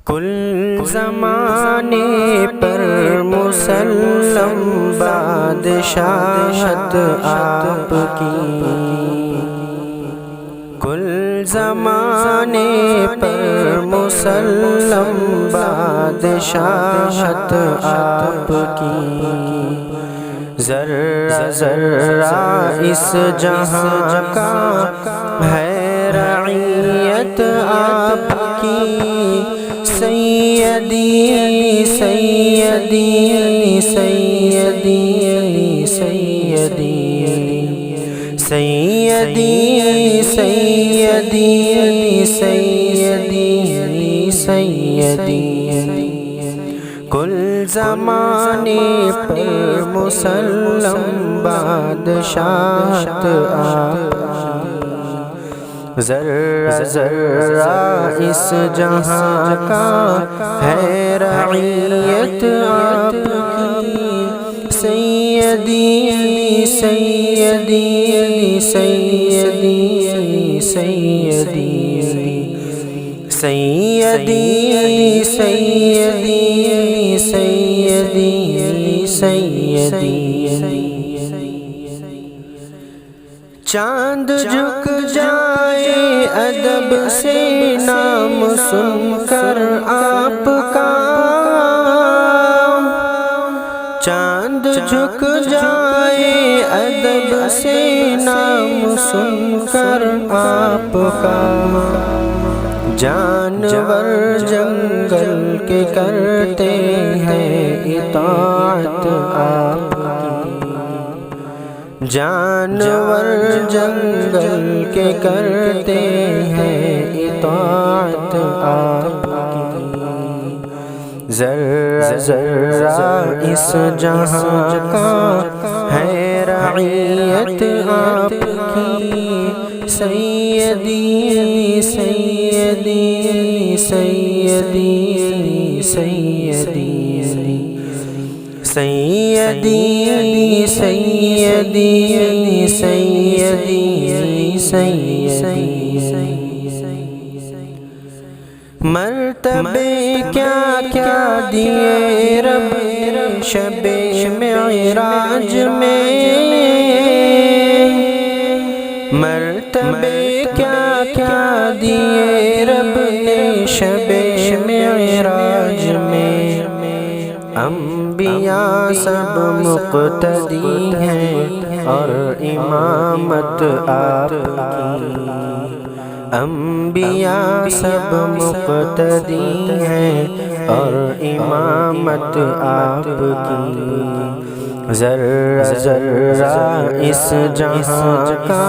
کل زمانے پر مسلم بادشاہت آپ کی، کل زمانے پر مسلم بادشاہت آپ کی، ذرہ ذرہ اس جہاں کا ہے رعیت آپ کی، سیدی سیدی سیدی سیدی سیدی سیدی سیدی سیدی کل زمانے پر مسلم بادشاہت آپ، ذرہ ذرہ اس جہاں کا ہے رعیت آپ کی، سیدی سیدی سیدی سیدی سیدی سیدی سیدی چاند جھک جائے ادب سے نام سن کر آپ کا، چاند جھک جائے ادب سے نام سن کر آپ کا، جانور جنگل کے کرتے ہیں اطاعت آپ کی، جانور جنگل کے کرتے ہیں اطاعت آپ کی، ذرہ ذرہ اس جہاں کا ہے رعیت آپ کی، سیدی سیدی سیدی سیدی سیدی سیدی سیدی مرتبے کیا کیا دیے رب شب معراج میں، مرتبے کیا کیا دیے رب نے شب معراج میں، انبیاء سب مقتدی ہیں اور امامت آپ کی، انبیاء سب مقتدی ہیں اور امامت آپ کی، ذرہ ذرہ اس جہاں کا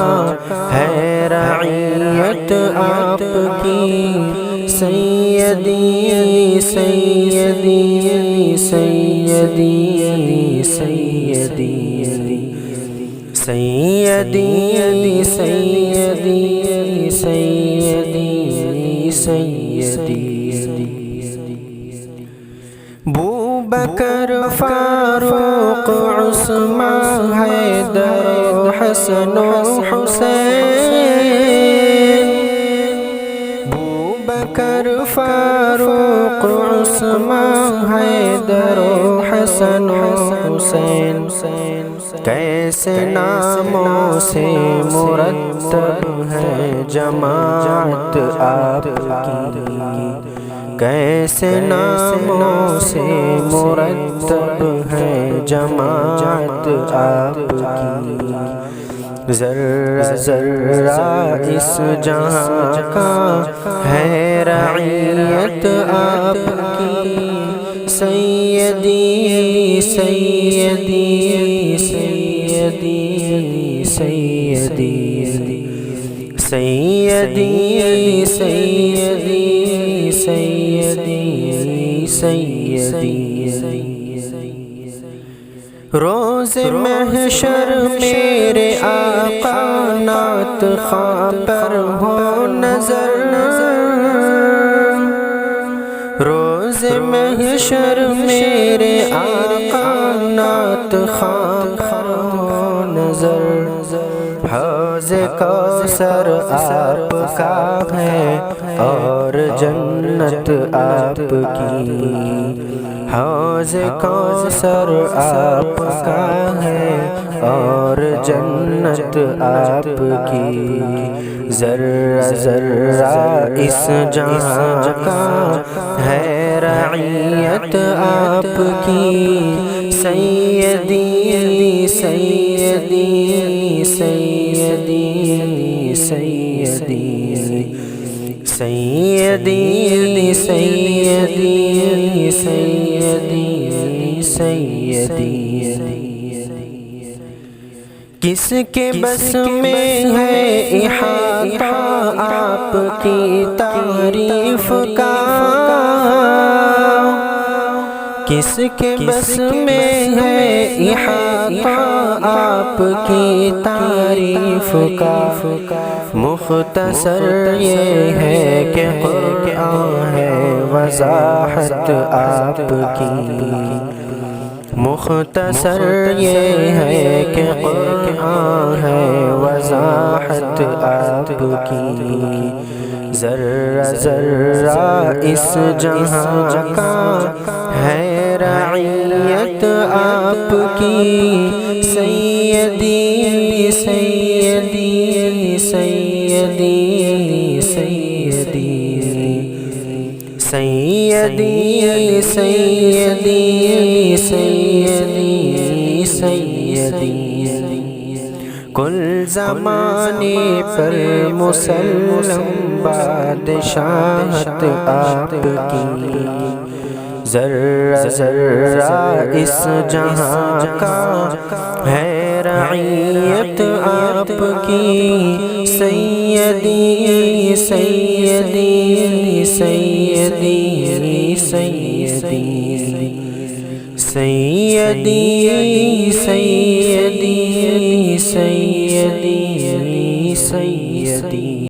ہے رعیت آپ کی، سیدی سیدی سیدی سیدی سیدی سیدی سیدی سیدی بوبکر فاروق عثمان حیدر حسن و حسین، بوبکر فاروق عثمان حیدر حسن و حسین، کیسے ناموں سے مرتب ہے جماعت آپ کی، کیسے ناموں سے مرتب ہے جماعت آپ کی، ذرہ ذرہ اس جہاں کا ہے رعیت آپ کی، سیدی سیدی سیدی سیدی سیدی سیدی سیدی روز محشر میرے آقا نعت خواں پر ہو نظر، روز محشر میرے آقا نعت خواں پر ہو نظر، حوض کوثر آپ کا ہے اور جنت آپ کی، حوض کوثر آپ کا ہے اور جنت آپ کی، ذرہ ذرہ اس جہاں کا ہے رعیت آپ کی، سیدی سیدی سیدی سیدی سیدی سیدی سیدی سیدی کس کے بس میں ہے احاطہ آپ کی تعریف کا، کس کے بس میں ہے احاطہ آپ کی تعریف کا، مختصر یہ ہے کہ قرآن ہے وضاحت آپ کی، مختصر یہ ہے کہ قرآن ہے وضاحت آپ کی، ذرہ ذرہ اس جہاں کا ہے رعیت آپ کی، سیدی سیدی سیدی سیدی سیدی سیدی سیدی سیدی کل زمانے پر مسلم بادشاہت آپ کی، ذرہ ذرہ اس جہاں کا ہے رعیت آپ کی، سیدی سیدی سیدی سیدی سیدی سیدی